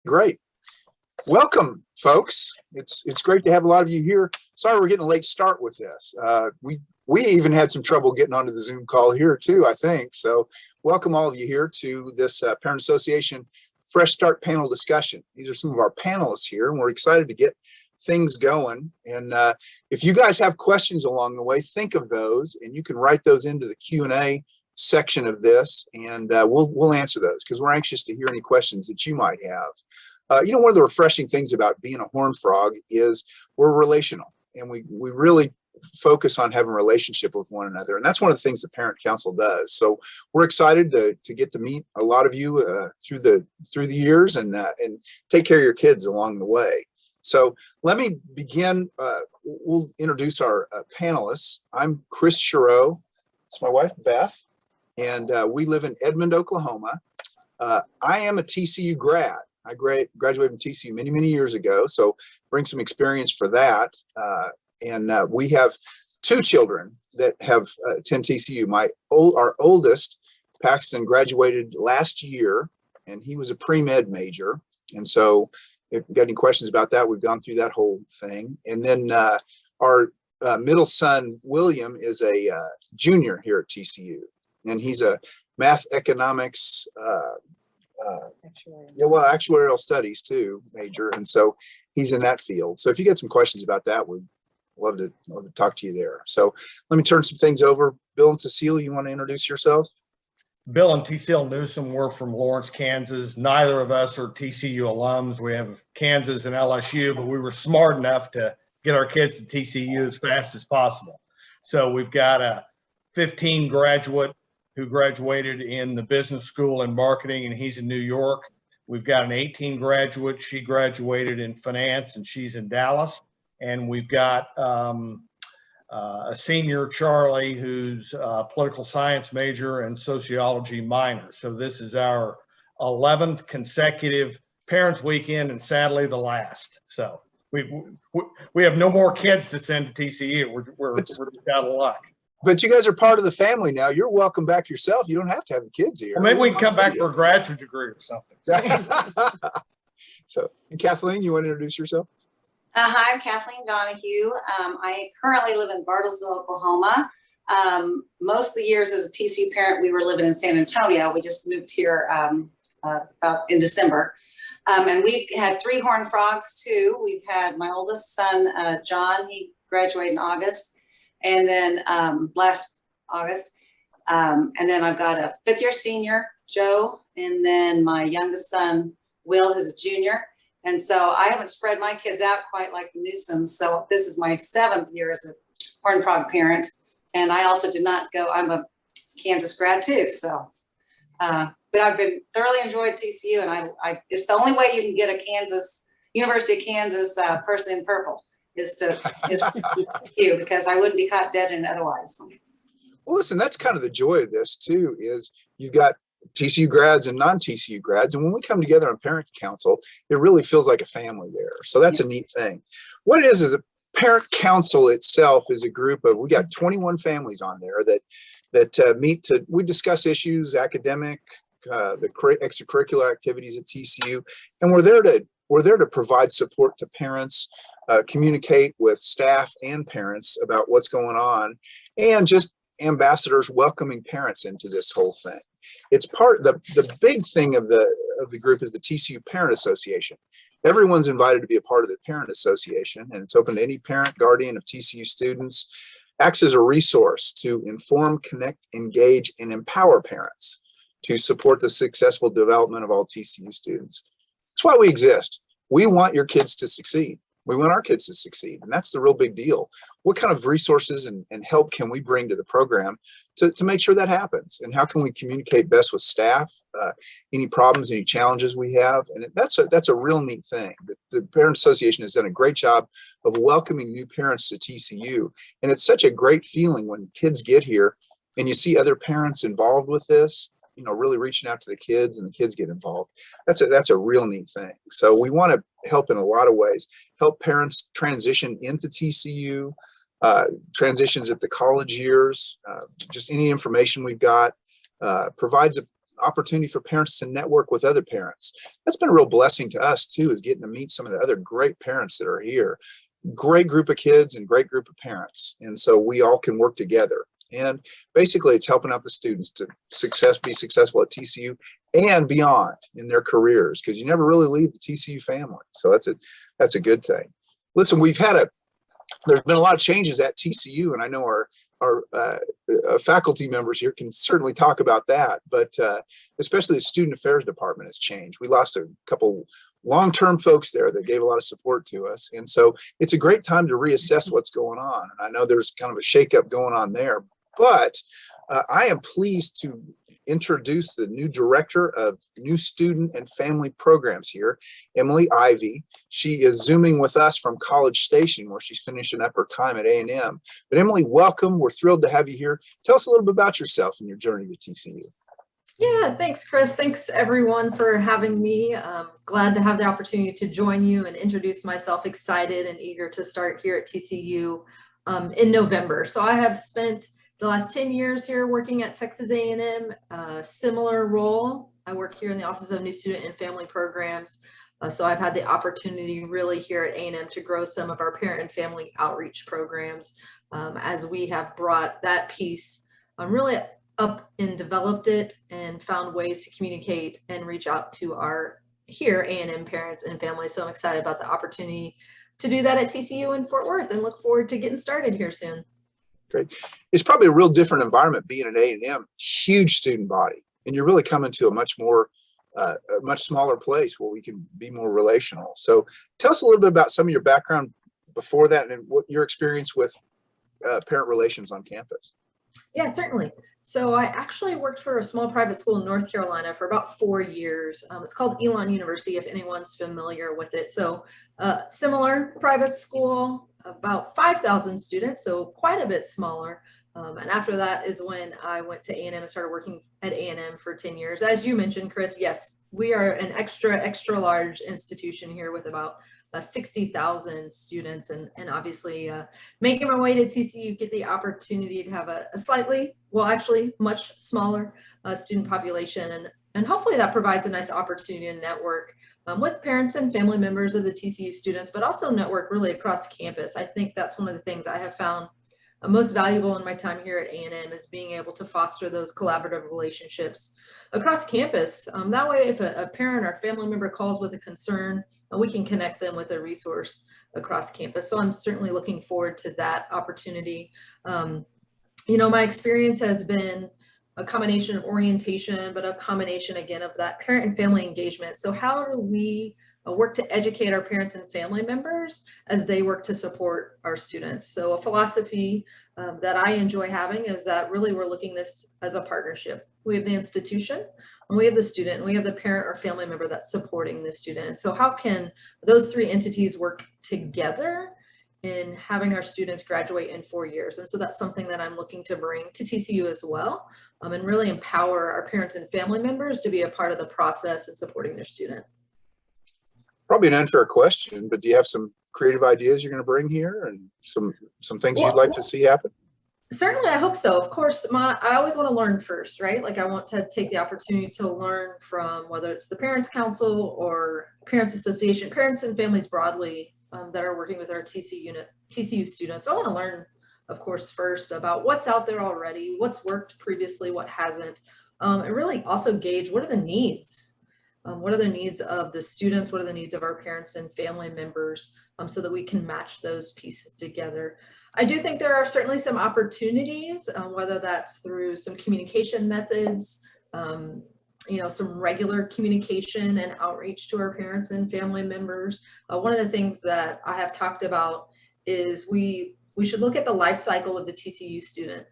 Great. Welcome, folks. It's great to have a lot of you here. Sorry we're getting a late start with this. We even had some trouble getting onto the Zoom call here too, I think. So welcome all of you here to this Parent Association Fresh Start panel discussion. These are some of our panelists here, and we're excited to get things going. And if you guys have questions along the way, think of those, and you can write those into the Q&A section of this, and we'll answer those because we're anxious to hear any questions that you might have. One of the refreshing things about being a horned frog is we're relational, and we really focus on having a relationship with one another, and that's one of the things the Parent Council does. So we're excited to get to meet a lot of you through the years and take care of your kids along the way. So let me begin. We'll introduce our panelists. I'm Chris Shorow. It's my wife, Beth, and we live in Edmond, Oklahoma. I am a TCU grad. I graduated from TCU many years ago, so bring some experience for that. And we have two children that have attend TCU. Our oldest, Paxton, graduated last year, and he was a pre-med major. And so if you've got any questions about that, we've gone through that whole thing. And then our middle son, William, is a junior here at TCU, and he's a math economics actuarial studies too major, and so he's in that field. So if you get some questions about that, we'd love to talk to you there. So let me turn some things over. Bill and Tecile, you want to introduce yourselves? Bill and Tecile Newsome. We're from Lawrence, Kansas. Neither of us are TCU alums. We have Kansas and LSU, but we were smart enough to get our kids to TCU as fast as possible. So we've got a 15 graduate who graduated in the business school in marketing, and he's in New York. We've got an 18 graduate. She graduated in finance, and she's in Dallas. And we've got a senior, Charlie, who's a political science major and sociology minor. So this is our 11th consecutive Parents Weekend, and sadly the last. So we have no more kids to send to TCU. We're out of luck. But you guys are part of the family now. You're welcome back yourself. You don't have to have the kids here. Well, maybe we can come back for a graduate degree or something. So, and Kathleen, you want to introduce yourself? Hi, I'm Kathleen Donoghue. I currently live in Bartlesville, Oklahoma. Most of the years as a TCU parent, we were living in San Antonio. We just moved here about in December. And we've had 3 horned frogs too. We've had my oldest son, John. He graduated in August. And then last August. And then I've got a 5th year senior, Joe, and then my youngest son, Will, who's a junior. And so I haven't spread my kids out quite like the Newsomes. So this is my 7th year as a horned frog parent. And I also did not go, I'm a Kansas grad too. So, but I've been thoroughly enjoyed TCU, and I it's the only way you can get a University of Kansas person in purple. is TCU, because I wouldn't be caught dead in it otherwise. Well, listen, that's kind of the joy of this too, is you've got TCU grads and non-TCU grads, and when we come together on Parent Council, it really feels like a family there. So that's a neat thing. What it is a Parent Council itself is a group of, we got 21 families on there that meet we discuss issues, academic, the extracurricular activities at TCU, and we're there to provide support to parents, communicate with staff and parents about what's going on, and just ambassadors welcoming parents into this whole thing. It's the big thing of the group is the TCU Parent Association. Everyone's invited to be a part of the Parent Association, and it's open to any parent, guardian of TCU students. Acts as a resource to inform, connect, engage, and empower parents to support the successful development of all TCU students. That's why we exist. We want your kids to succeed. We want our kids to succeed, and that's the real big deal. What kind of resources and help can we bring to the program to make sure that happens? And how can we communicate best with staff, any problems, any challenges we have? And that's a real neat thing. The Parent Association has done a great job of welcoming new parents to TCU. And it's such a great feeling when kids get here and you see other parents involved with this, really reaching out to the kids, and the kids get involved. That's a real neat thing. So we want to help in a lot of ways, help parents transition into TCU, transitions at the college years, just any information we've got, provides opportunity for parents to network with other parents. That's been a real blessing to us too, is getting to meet some of the other great parents that are here. Great group of kids and great group of parents. And so we all can work together. And basically it's helping out the students to be successful at TCU and beyond in their careers, because you never really leave the TCU family. So that's a good thing. Listen, there's been a lot of changes at TCU, and I know our faculty members here can certainly talk about that, but especially the student affairs department has changed. We lost a couple long-term folks there that gave a lot of support to us. And so it's a great time to reassess what's going on. And I know there's kind of a shakeup going on there, but I am pleased to introduce the new director of new student and family programs here, Emily Ivy. She is Zooming with us from College Station, where she's finishing up her time at A&M. But Emily, welcome. We're thrilled to have you here. Tell us a little bit about yourself and your journey to TCU. Yeah, thanks, Chris. Thanks, everyone, for having me. Glad to have the opportunity to join you and introduce myself. Excited and eager to start here at TCU in November. So I have spent the last 10 years here working at Texas A&M, similar role. I work here in the Office of New Student and Family Programs. So I've had the opportunity really here at A&M to grow some of our parent and family outreach programs as we have brought that piece really up and developed it and found ways to communicate and reach out to our here A&M parents and families. So I'm excited about the opportunity to do that at TCU in Fort Worth and look forward to getting started here soon. Great. It's probably a real different environment being at A&M, huge student body, and you're really coming to a much smaller place where we can be more relational. So tell us a little bit about some of your background before that and what your experience with parent relations on campus. Yeah, certainly. So I actually worked for a small private school in North Carolina for about 4 years. It's called Elon University, if anyone's familiar with it. So similar private school, about 5,000 students, so quite a bit smaller. And after that is when I went to A&M and started working at A&M for 10 years. As you mentioned, Chris, yes, we are an extra large institution here with about 60,000 students, and obviously making my way to TCU, get the opportunity to have a slightly, well, actually much smaller student population, and hopefully that provides a nice opportunity to network with parents and family members of the TCU students, but also network really across campus. I think that's one of the things I have found most valuable in my time here at A&M is being able to foster those collaborative relationships across campus. That way, if a parent or family member calls with a concern, we can connect them with a resource across campus. So I'm certainly looking forward to that opportunity. My experience has been a combination of orientation, but a combination again of that parent and family engagement. So how do we work to educate our parents and family members as they work to support our students? So a philosophy that I enjoy having is that really we're looking this as a partnership. We have the institution, and we have the student, and we have the parent or family member that's supporting the student. So how can those three entities work together in having our students graduate in 4 years? And so that's something that I'm looking to bring to TCU as well, and really empower our parents and family members to be a part of the process and supporting their student. Probably an unfair question, but do you have some creative ideas you're going to bring here and some things you'd like to see happen? Certainly, I hope so. Of course, I always want to learn first, right? Like I want to take the opportunity to learn from whether it's the Parents Council or Parents Association, parents and families broadly that are working with our TCU students. So I want to learn, of course, first about what's out there already, what's worked previously, what hasn't, and really also gauge what are the needs. What are the needs of the students? What are the needs of our parents and family members so that we can match those pieces together? I do think there are certainly some opportunities, whether that's through some communication methods, some regular communication and outreach to our parents and family members. One of the things that I have talked about is we should look at the life cycle of the TCU student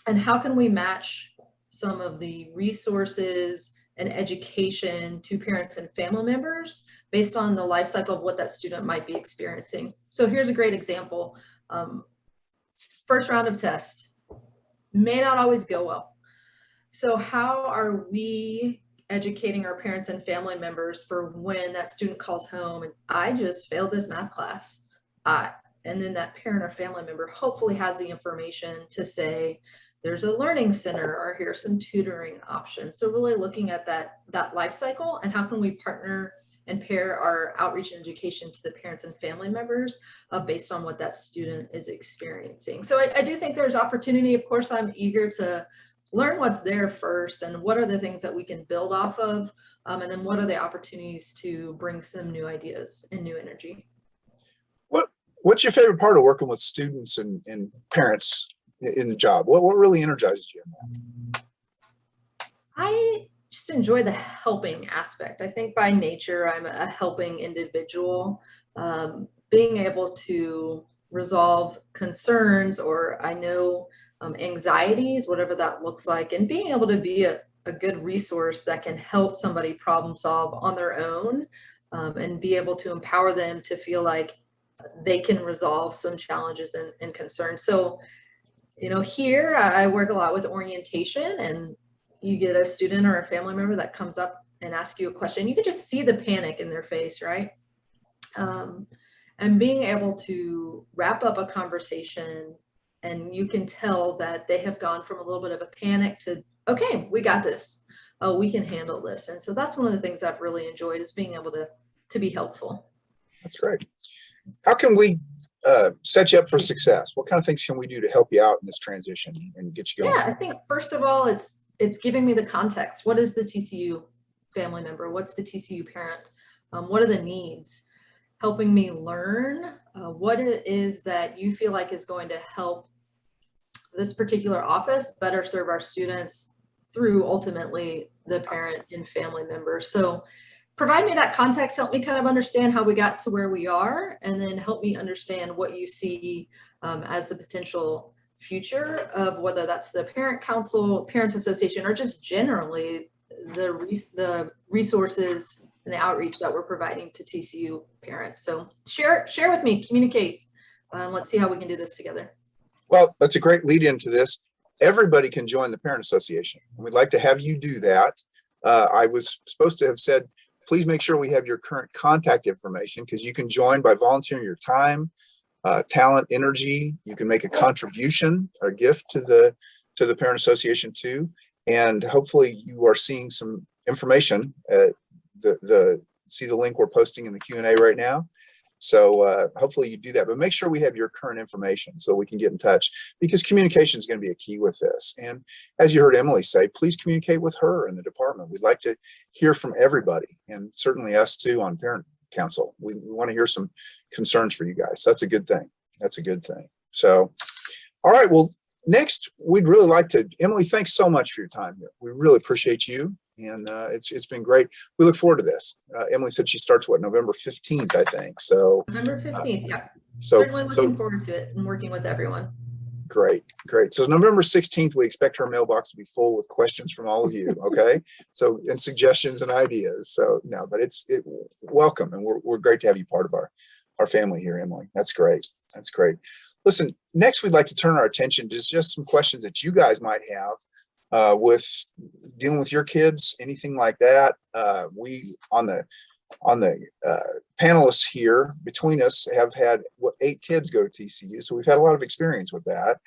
and how can we match some of the resources and education to parents and family members based on the life cycle of what that student might be experiencing. So here's a great example. First round of tests may not always go well. So how are we educating our parents and family members for when that student calls home and I just failed this math class? And then that parent or family member hopefully has the information to say, there's a learning center, or here's some tutoring options. So really looking at that life cycle and how can we partner and pair our outreach and education to the parents and family members based on what that student is experiencing. So I do think there's opportunity. Of course, I'm eager to learn what's there first and what are the things that we can build off of, and then what are the opportunities to bring some new ideas and new energy. What's your favorite part of working with students and parents in the job? What really energizes you in that? I just enjoy the helping aspect. I think by nature, I'm a helping individual. Being able to resolve concerns, or I know anxieties, whatever that looks like, and being able to be a good resource that can help somebody problem solve on their own, and be able to empower them to feel like they can resolve some challenges and concerns. So, here I work a lot with orientation, and you get a student or a family member that comes up and asks you a question. You can just see the panic in their face, right? And being able to wrap up a conversation, and you can tell that they have gone from a little bit of a panic to, okay, we got this. Oh, we can handle this. And so that's one of the things I've really enjoyed, is being able to be helpful. That's great. How can we set you up for success? What kind of things can we do to help you out in this transition and get you going? Yeah, I think first of all, it's giving me the context. What is the TCU family member? What's the TCU parent? What are the needs? Helping me learn what it is that you feel like is going to help this particular office better serve our students through ultimately the parent and family member. So provide me that context, help me kind of understand how we got to where we are, and then help me understand what you see as the potential future of whether that's the parent council, parents association, or just generally the resources and the outreach that we're providing to TCU parents. So share with me, communicate, and let's see how we can do this together. Well, that's a great lead into this. Everybody can join the parent association. We'd like to have you do that. I was supposed to have said, please make sure we have your current contact information, because you can join by volunteering your time, talent, energy. You can make a contribution or gift to the parent association too. And hopefully you are seeing some information. See the link we're posting in the Q&A right now. So hopefully you do that, but make sure we have your current information so we can get in touch, because communication is going to be a key with this. And as you heard Emily say, please communicate with her in the department. We'd like to hear from everybody, and certainly us too on parent council. We want to hear some concerns for you guys. That's a good thing. That's a good thing. So, all right. Well, next, we'd really like to, Emily, thanks so much for your time here. We really appreciate you. And it's been great. We look forward to this. Emily said she starts November 15th, I think. So November 15th, yeah. So certainly looking forward to it and working with everyone. Great. So November 16th, we expect our mailbox to be full with questions from all of you. Okay. So, and suggestions and ideas. So no, but it's welcome, and we're great to have you part of our family here, Emily. That's great. That's great. Listen, next we'd like to turn our attention to just some questions that you guys might have with dealing with your kids, anything like that. We on the panelists here between us have had 8 kids go to TCU, so we've had a lot of experience with that,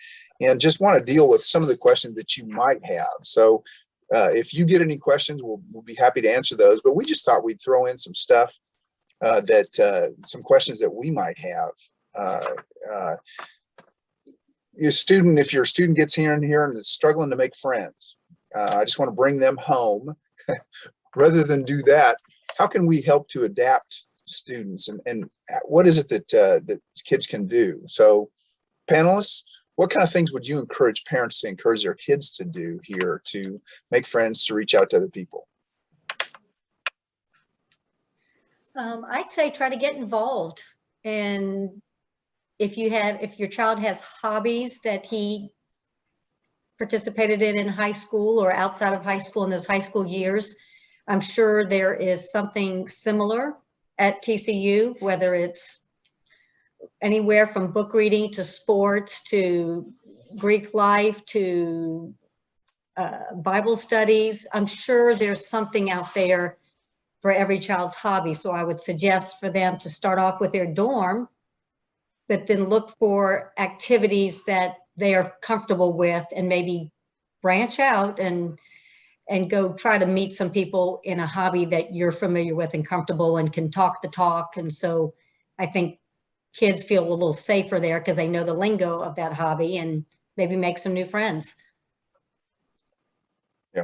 and just want to deal with some of the questions that you might have. So if you get any questions, we'll be happy to answer those, but we just thought we'd throw in some stuff some questions that we might have. If your student gets here and is struggling to make friends, I just want to bring them home. Rather than do that, how can we help to adapt students, and what is it that kids can do? So panelists, what kind of things would you encourage parents to encourage their kids to do here to make friends, to reach out to other people? I'd say try to get involved. And if your child has hobbies that he participated in high school or outside of high school in those high school years, I'm sure there is something similar at TCU, whether it's anywhere from book reading to sports to Greek life to Bible studies. I'm sure there's something out there for every child's hobby. So I would suggest for them to start off with their dorm, but then look for activities that they are comfortable with, and maybe branch out and go try to meet some people in a hobby that you're familiar with and comfortable and can talk the talk. And so I think kids feel a little safer there because they know the lingo of that hobby and maybe make some new friends. Yeah.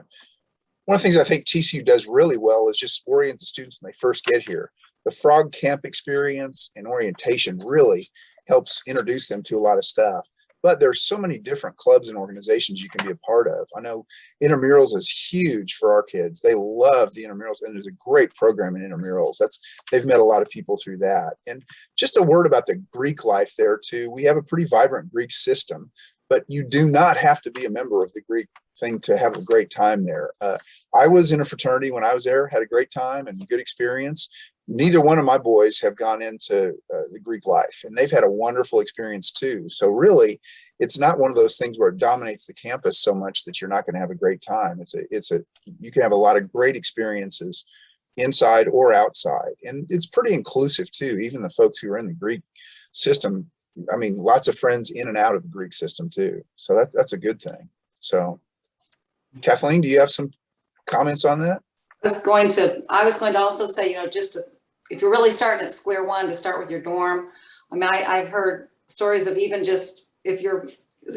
One of the things I think TCU does really well is just orient the students when they first get here. The frog camp experience and orientation really helps introduce them to a lot of stuff. But there's so many different clubs and organizations you can be a part of. I know intramurals is huge for our kids. They love the intramurals, and there's a great program in intramurals. They've met a lot of people through that. And just a word about the Greek life there too. We have a pretty vibrant Greek system, but you do not have to be a member of the Greek thing to have a great time there. I was in a fraternity when I was there, had a great time and good experience. Neither one of my boys have gone into the Greek life, and they've had a wonderful experience too. So really, it's not one of those things where it dominates the campus so much that you're not going to have a great time. You can have a lot of great experiences inside or outside, and it's pretty inclusive too. Even the folks who are in the Greek system, I mean, lots of friends in and out of the Greek system too. So that's a good thing. So, Kathleen, do you have some comments on that? I was going to also say, if you're really starting at square one, to start with your dorm. I mean, I've heard stories of even just if you're,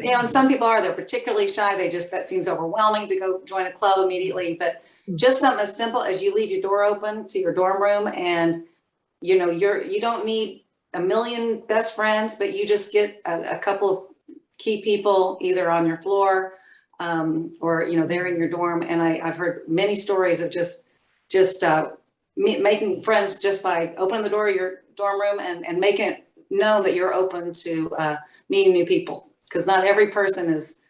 and some people they're particularly shy. That seems overwhelming to go join a club immediately. But just something as simple as you leave your door open to your dorm room, and you don't need a million best friends, but you just get a couple of key people either on your floor or they're in your dorm. And I've heard many stories of just making friends just by opening the door of your dorm room and making it known that you're open to meeting new people, because not every person is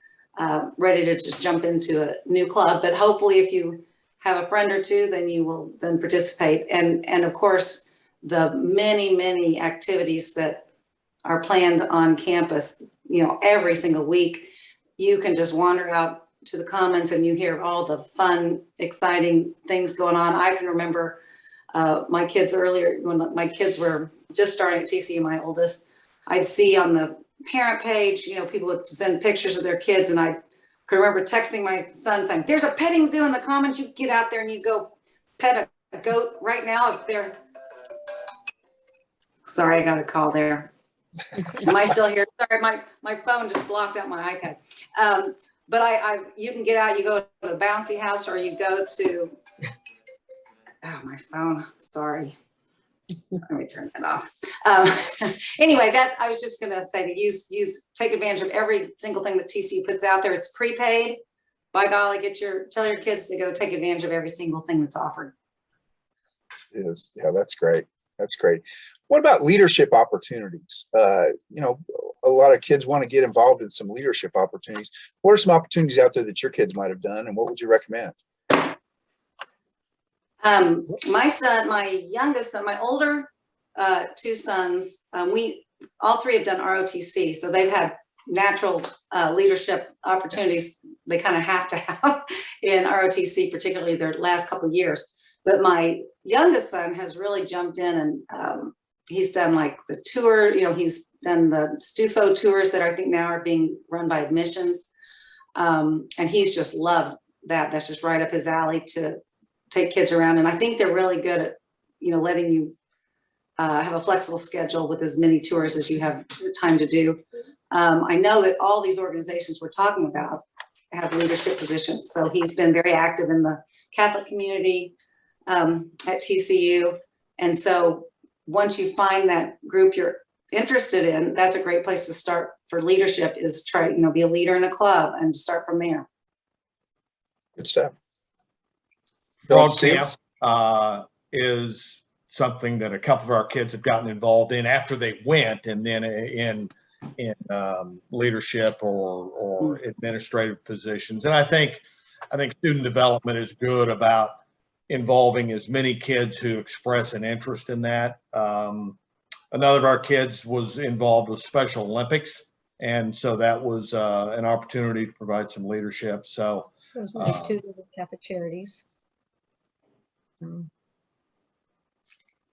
ready to just jump into a new club. But hopefully if you have a friend or two, then you will then participate. And of course, the many activities that are planned on campus, every single week, you can just wander out to the commons and you hear all the fun, exciting things going on. I can remember my kids earlier, when my kids were just starting at TCU, my oldest, I'd see on the parent page, people would send pictures of their kids, and I could remember texting my son saying, "There's a petting zoo in the commons. You get out there and you go pet a goat right now if they're." Sorry, I got a call there. Am I still here? Sorry, my phone just blocked out my iPad. But you can get out, you go to the bouncy house, or you go to, my phone, sorry. Let me turn that off. Anyway, I was just gonna say to take advantage of every single thing that TCU puts out there. It's prepaid. By golly, tell your kids to go take advantage of every single thing that's offered. It is. Yeah, that's great. That's great. What about leadership opportunities? A lot of kids want to get involved in some leadership opportunities. What are some opportunities out there that your kids might have done, and what would you recommend? My youngest son, my older two sons, we all three have done ROTC, so they've had natural leadership opportunities. They kind of have to have in ROTC, particularly their last couple of years. But my youngest son has really jumped in, and he's done like the tour, he's done the STUFO tours that I think now are being run by admissions. And he's just loved that. That's just right up his alley to take kids around. And I think they're really good at, letting you have a flexible schedule with as many tours as you have time to do. I know that all these organizations we're talking about have leadership positions. So he's been very active in the Catholic community at TCU. And so once you find that group you're interested in, that's a great place to start for leadership, is try, be a leader in a club and start from there. Good stuff. Frog camp is something that a couple of our kids have gotten involved in after they went, and then in leadership or administrative positions. And I think student development is good about involving as many kids who express an interest in that. Another of our kids was involved with Special Olympics, and so that was an opportunity to provide some leadership. So those were two of the Catholic charities. And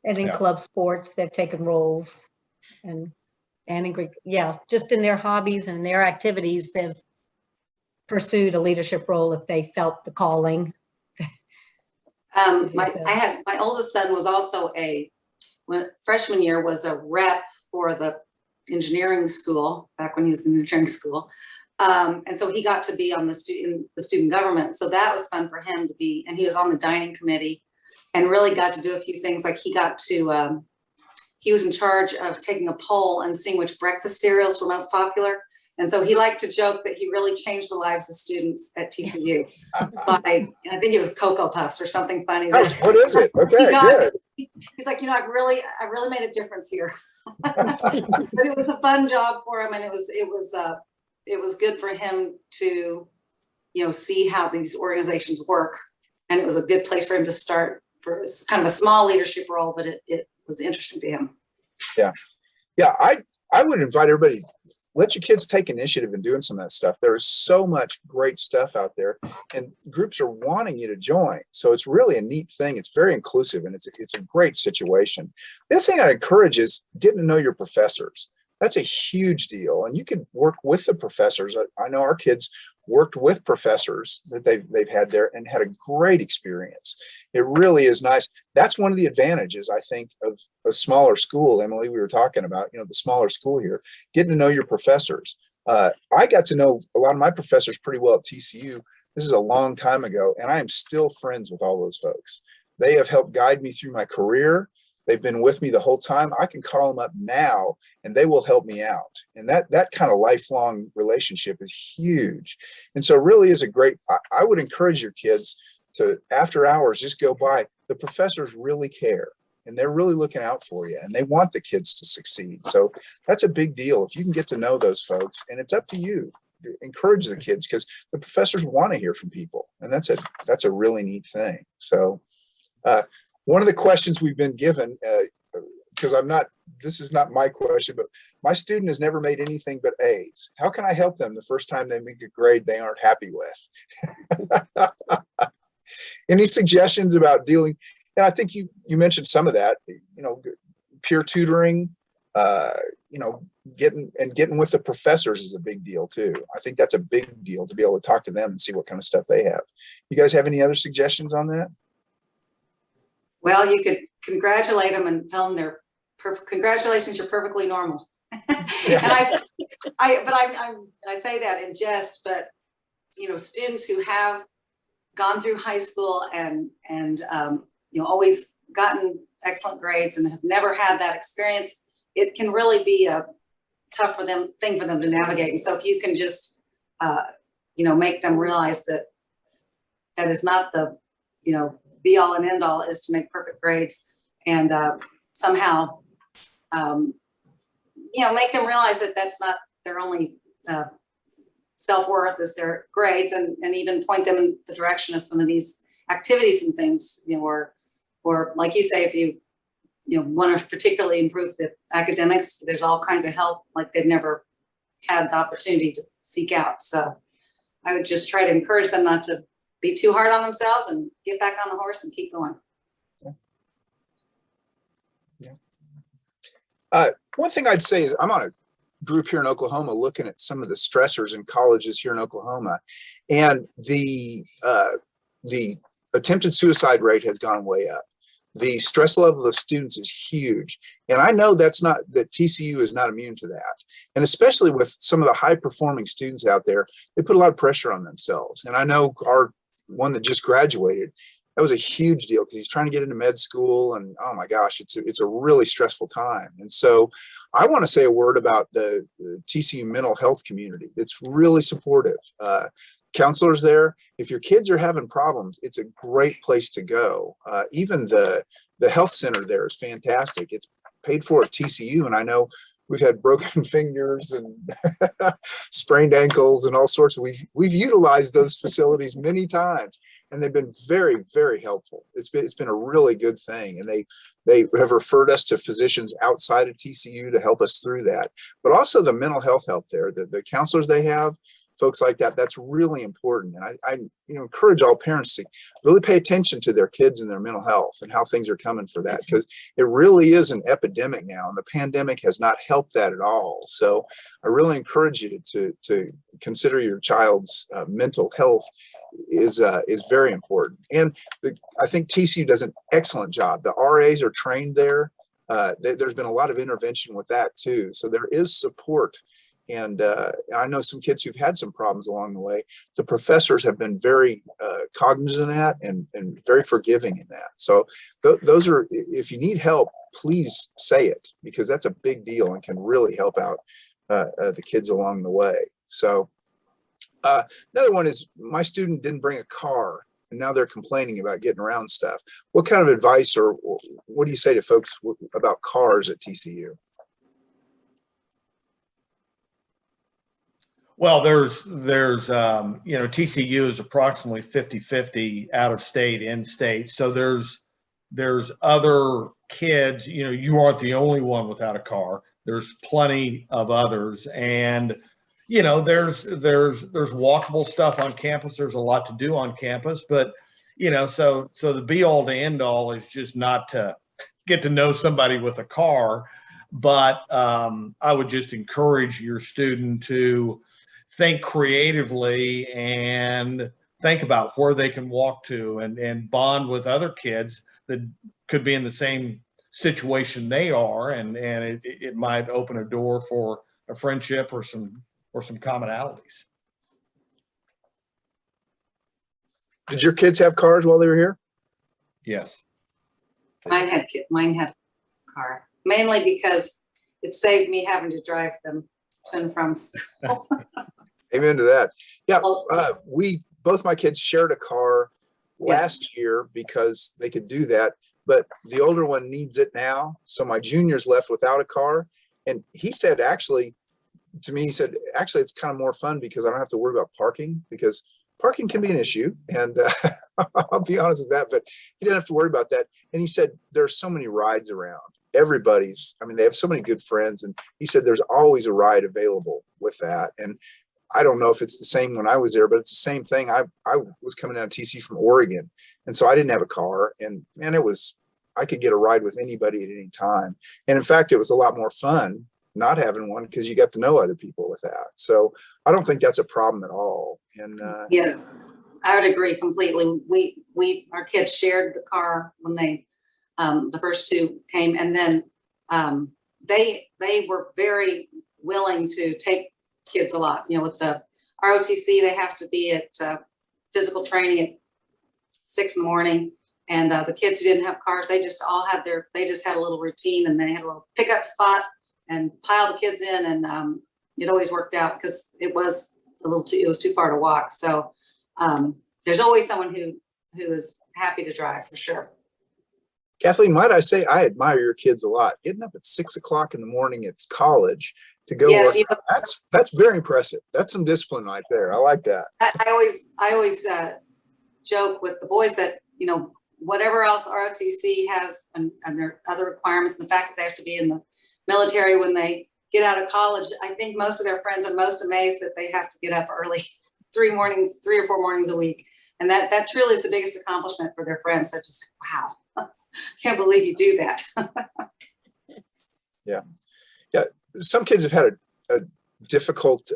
in club sports, they've taken roles, and And in Greek, yeah, just in their hobbies and their activities, they've pursued a leadership role if they felt the calling. My oldest son was also freshman year was a rep for the engineering school back when he was in the engineering school. And so he got to be on the student government. So that was fun for him to be, and he was on the dining committee and really got to do a few things. Like he was in charge of taking a poll and seeing which breakfast cereals were most popular. And so he liked to joke that he really changed the lives of students at TCU by, I think it was Cocoa Puffs or something funny. What is it? Okay, good. He's like, I really made a difference here. But it was a fun job for him, and it was good for him to, see how these organizations work. And it was a good place for him to start for kind of a small leadership role, but it was interesting to him. Yeah. I would invite everybody, let your kids take initiative in doing some of that stuff. There is so much great stuff out there, and groups are wanting you to join. So it's really a neat thing. It's very inclusive, and it's a great situation. The other thing I encourage is getting to know your professors. That's a huge deal. And you can work with the professors. I know our kids worked with professors that they've had there and had a great experience. It really is nice. That's one of the advantages, I think, of a smaller school. Emily, we were talking about, the smaller school here, getting to know your professors. I got to know a lot of my professors pretty well at TCU. This is a long time ago, and I am still friends with all those folks. They have helped guide me through my career. They've been with me the whole time. I can call them up now and they will help me out. And that kind of lifelong relationship is huge. And so really is I would encourage your kids to, after hours, just go by. The professors really care and they're really looking out for you and they want the kids to succeed. So that's a big deal. If you can get to know those folks, and it's up to you to encourage the kids, because the professors want to hear from people. And that's a really neat thing. So, one of the questions we've been given, because this is not my question, but my student has never made anything but A's. How can I help them the first time they make a grade they aren't happy with? Any suggestions about dealing? And I think you mentioned some of that, peer tutoring, getting with the professors is a big deal too. I think that's a big deal to be able to talk to them and see what kind of stuff they have. You guys have any other suggestions on that? Well, you could congratulate them and tell them congratulations, you're perfectly normal. Yeah. And I say that in jest, but students who have gone through high school and always gotten excellent grades and have never had that experience, it can really be a tough thing for them to navigate. And so if you can just make them realize that is not the be all and end all, is to make perfect grades, and somehow make them realize that that's not their only self-worth is their grades, and even point them in the direction of some of these activities and things, or like you say, if you want to particularly improve the academics, there's all kinds of help like they've never had the opportunity to seek out. So I would just try to encourage them not to be too hard on themselves and get back on the horse and keep going. Yeah. One thing I'd say is I'm on a group here in Oklahoma looking at some of the stressors in colleges here in Oklahoma, and the attempted suicide rate has gone way up. The stress level of students is huge. And I know that TCU is not immune to that. And especially with some of the high performing students out there, they put a lot of pressure on themselves. And I know our one that just graduated, that was a huge deal because he's trying to get into med school, and oh my gosh, it's a really stressful time. And so I want to say a word about the TCU mental health community. It's really supportive. Counselors there, if your kids are having problems, it's a great place to go. Even the health center there is fantastic. It's paid for at TCU, and I know we've had broken fingers and sprained ankles and all sorts of. We've utilized those facilities many times, and they've been very, very helpful. It's been a really good thing, and they have referred us to physicians outside of TCU to help us through that. But also the mental health help there, the counselors they have. folks like that. That's really important. And I encourage all parents to really pay attention to their kids and their mental health and how things are coming for that, because it really is an epidemic now, and the pandemic has not helped that at all. So I really encourage you to consider your child's mental health is very important. And I think TCU does an excellent job. The RAs are trained there. There's been a lot of intervention with that too. So there is support. And I know some kids who've had some problems along the way. The professors have been very cognizant of that and very forgiving in that. So those are, if you need help, please say it, because that's a big deal and can really help out the kids along the way. So another one is, my student didn't bring a car and now they're complaining about getting around stuff. What kind of advice or what do you say to folks about cars at TCU? Well, there's TCU is approximately 50-50 out of state, in state. So there's other kids, you aren't the only one without a car. There's plenty of others. And, there's walkable stuff on campus. There's a lot to do on campus, but, so the be all to end all is just not to get to know somebody with a car. But I would just encourage your student to think creatively and think about where they can walk to and bond with other kids that could be in the same situation they are. And it might open a door for a friendship or some commonalities. Did your kids have cars while they were here? Yes. Mine had a car, mainly because it saved me having to drive them to and from school. Amen to that. Yeah, both my kids shared a car last year because they could do that, but the older one needs it now. So my junior's left without a car. And he said, actually, it's kind of more fun because I don't have to worry about parking, because parking can be an issue. And I'll be honest with that, but he didn't have to worry about that. And he said, there's so many rides around. They have so many good friends. And he said, there's always a ride available with that. And I don't know if it's the same when I was there, but it's the same thing. I was coming out of TC from Oregon, and so I didn't have a car, and I could get a ride with anybody at any time. And in fact, it was a lot more fun not having one because you got to know other people with that. So I don't think that's a problem at all. And yeah, I would agree completely. Our kids shared the car when they the first two came, and then they were very willing to take kids a lot. With the ROTC, they have to be at physical training at 6 a.m. And the kids who didn't have cars, they just had a little routine, and they had a little pickup spot and pile the kids in, and it always worked out because it was too far to walk. So there's always someone who is happy to drive, for sure. Kathleen, might I say, I admire your kids a lot. Getting up at 6 o'clock in the morning at college to go work, that's very impressive. That's some discipline right there. I like that. I always joke with the boys that, whatever else ROTC has and their other requirements, and the fact that they have to be in the military when they get out of college, I think most of their friends are most amazed that they have to get up early 3 or 4 mornings a week. And that truly is the biggest accomplishment for their friends. They're just, wow, can't believe you do that. Yeah. Some kids have had a difficult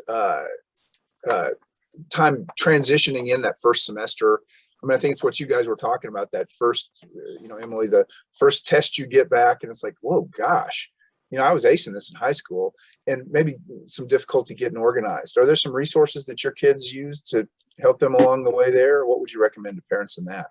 time transitioning in that first semester. I think it's what you guys were talking about, that first, Emily, the first test you get back, and it's like, whoa, gosh, I was acing this in high school, and maybe some difficulty getting organized. Are there some resources that your kids use to help them along the way there? What would you recommend to parents in that?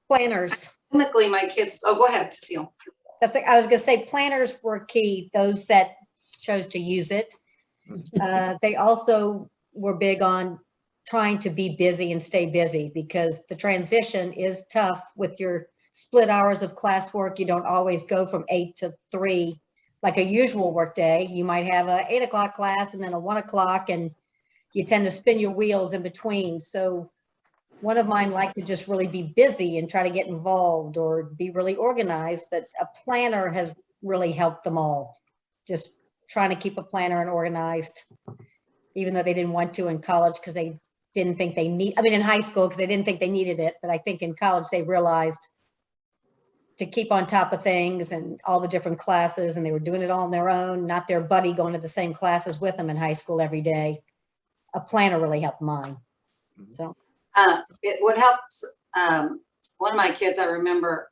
Planners. Technically, my kids, go ahead, Tecile. I was going to say planners were key, those that chose to use it. They also were big on trying to be busy and stay busy, because the transition is tough with your split hours of classwork. You don't always go from 8 to 3 like a usual work day. You might have a 8 o'clock class and then a 1 o'clock, and you tend to spin your wheels in between. So one of mine liked to just really be busy and try to get involved or be really organized, but a planner has really helped them all. Just trying to keep a planner and organized, even though they didn't want to in college because they didn't think they in high school because they didn't think they needed it. But I think in college they realized to keep on top of things and all the different classes, and they were doing it all on their own, not their buddy going to the same classes with them in high school every day. A planner really helped mine. So what helps, one of my kids, I remember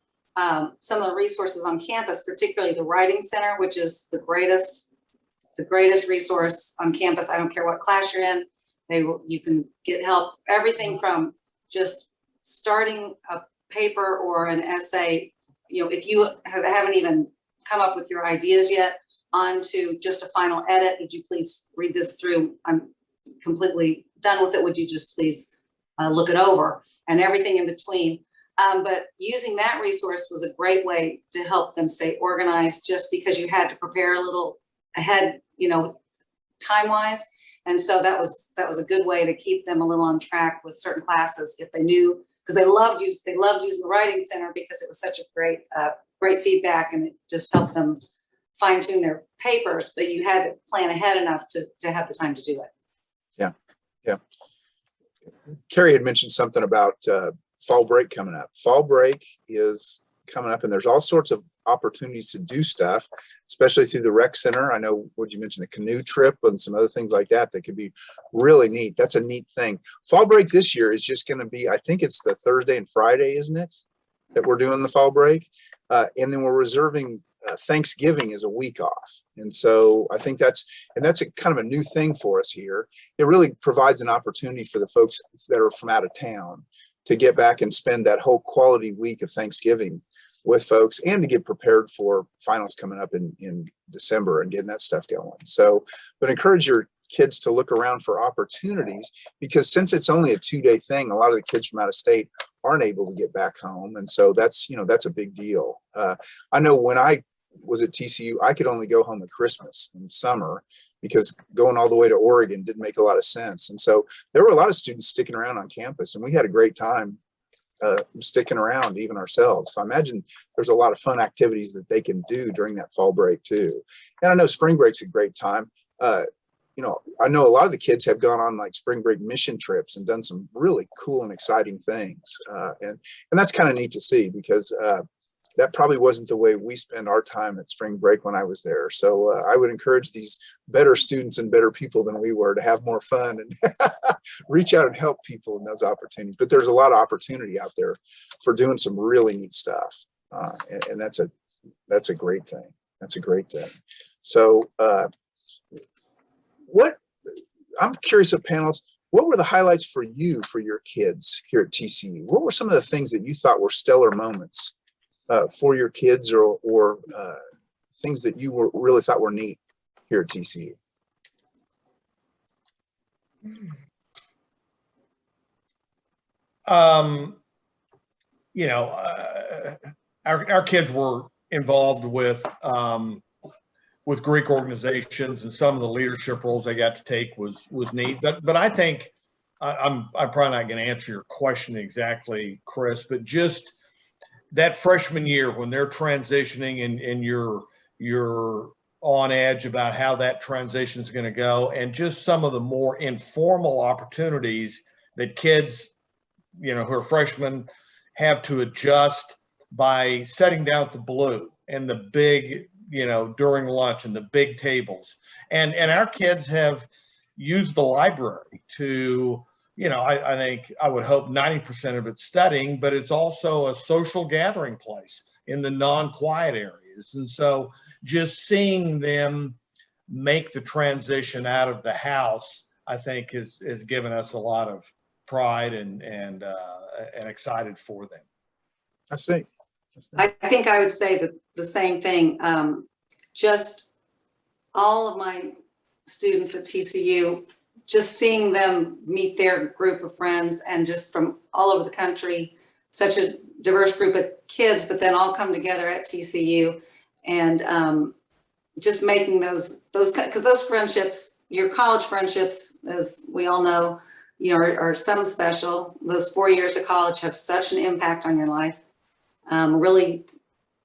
some of the resources on campus, particularly the Writing Center, which is the greatest resource on campus. I don't care what class you're in. You can get help, everything from just starting a paper or an essay, if you haven't even come up with your ideas yet, on to just a final edit. Would you please read this through? I'm completely done with it. Would you just please look it over, and everything in between. But using that resource was a great way to help them stay organized, just because you had to prepare a little ahead, time-wise. And so that was a good way to keep them a little on track with certain classes if they knew, because they loved using the Writing Center because it was such a great feedback, and it just helped them fine tune their papers, but you had to plan ahead enough to have the time to do it. Yeah. Carrie had mentioned something about fall break coming up. Fall break is coming up, and there's all sorts of opportunities to do stuff, especially through the rec center. I know what you mentioned, a canoe trip and some other things like that could be really neat. That's a neat thing. Fall break this year is just going to be, I think it's the Thursday and Friday, isn't it, that we're doing the fall break? And then we're reserving Thanksgiving as a week off. And so I think that's a kind of a new thing for us here. It really provides an opportunity for the folks that are from out of town to get back and spend that whole quality week of Thanksgiving with folks, and to get prepared for finals coming up in December and getting that stuff going. So, but encourage your kids to look around for opportunities, because since it's only a 2-day thing, a lot of the kids from out of state aren't able to get back home. And so that's a big deal. I know when I was at TCU, I could only go home at Christmas and summer, because going all the way to Oregon didn't make a lot of sense. And so there were a lot of students sticking around on campus, and we had a great time sticking around even ourselves. So I imagine there's a lot of fun activities that they can do during that fall break too. And I know spring break's a great time. I know a lot of the kids have gone on like spring break mission trips and done some really cool and exciting things. And that's kind of neat to see, because that probably wasn't the way we spend our time at spring break when I was there. So I would encourage these better students and better people than we were to have more fun and reach out and help people in those opportunities. But there's a lot of opportunity out there for doing some really neat stuff. And that's a great thing. That's a great thing. So I'm curious of panelists, what were the highlights for you, for your kids here at TCU? What were some of the things that you thought were stellar moments for your kids, or things that you really thought were neat here at TCU? Our kids were involved with Greek organizations, and some of the leadership roles they got to take was neat. But I think I'm probably not going to answer your question exactly, Chris, but just that freshman year when they're transitioning and you're on edge about how that transition is going to go, and just some of the more informal opportunities that kids, who are freshmen, have to adjust by sitting down at the Blue and the big, during lunch, and the big tables. And our kids have used the library to, I think, I would hope 90% of it's studying, but it's also a social gathering place in the non-quiet areas. And so just seeing them make the transition out of the house, I think has given us a lot of pride and excited for them. That's neat. I think I would say the same thing. Just all of my students at TCU, just seeing them meet their group of friends, and just from all over the country, such a diverse group of kids, but then all come together at TCU, and just making those because those friendships, your college friendships, as we all know, are some special. Those 4 years of college have such an impact on your life, really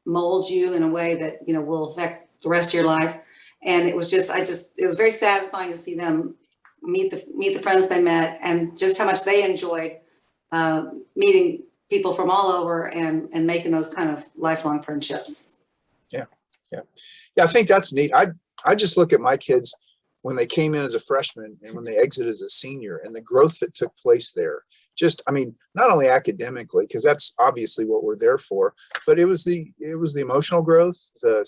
mold you in a way that will affect the rest of your life. And it was just, it was very satisfying to see them meet the friends they met, and just how much they enjoyed meeting people from all over and making those kind of lifelong friendships. Yeah. I think that's neat. I just look at my kids when they came in as a freshman and when they exit as a senior, and the growth that took place there. Just, I mean, not only academically, because that's obviously what we're there for, but it was the emotional growth, the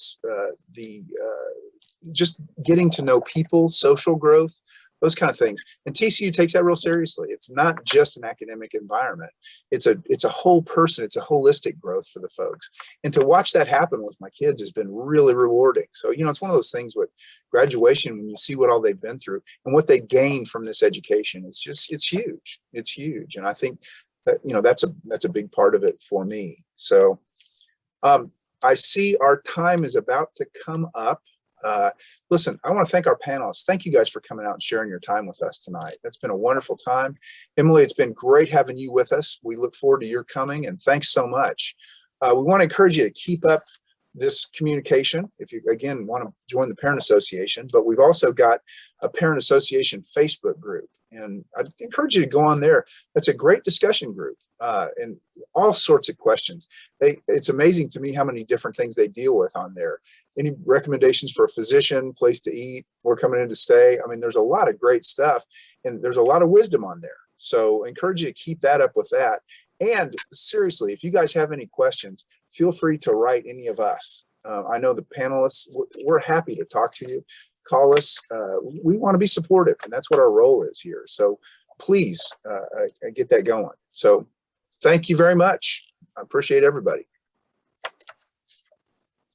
just getting to know people, social growth, those kind of things. And TCU takes that real seriously. It's not just an academic environment. It's a whole person. It's a holistic growth for the folks. And to watch that happen with my kids has been really rewarding. So, it's one of those things with graduation, when you see what all they've been through and what they gain from this education, it's huge. It's huge. And I think that, that's a big part of it for me. So I see our time is about to come up. Listen, I want to thank our panelists. Thank you guys for coming out and sharing your time with us tonight. That's been a wonderful time. Emily, it's been great having you with us. We look forward to your coming, and thanks so much. We want to encourage you to keep up this communication if you, again, want to join the Parent Association, but we've also got a Parent Association Facebook group, and I'd encourage you to go on there. That's a great discussion group, and all sorts of questions. It's amazing to me how many different things they deal with on there. Any recommendations for a physician, place to eat, we're coming in to stay. I mean, there's a lot of great stuff, and there's a lot of wisdom on there. So I encourage you to keep that up with that. And seriously, if you guys have any questions, feel free to write any of us. I know the panelists, we're happy to talk to you. Call us. We want to be supportive, and that's what our role is here. So please get that going. So thank you very much. I appreciate everybody.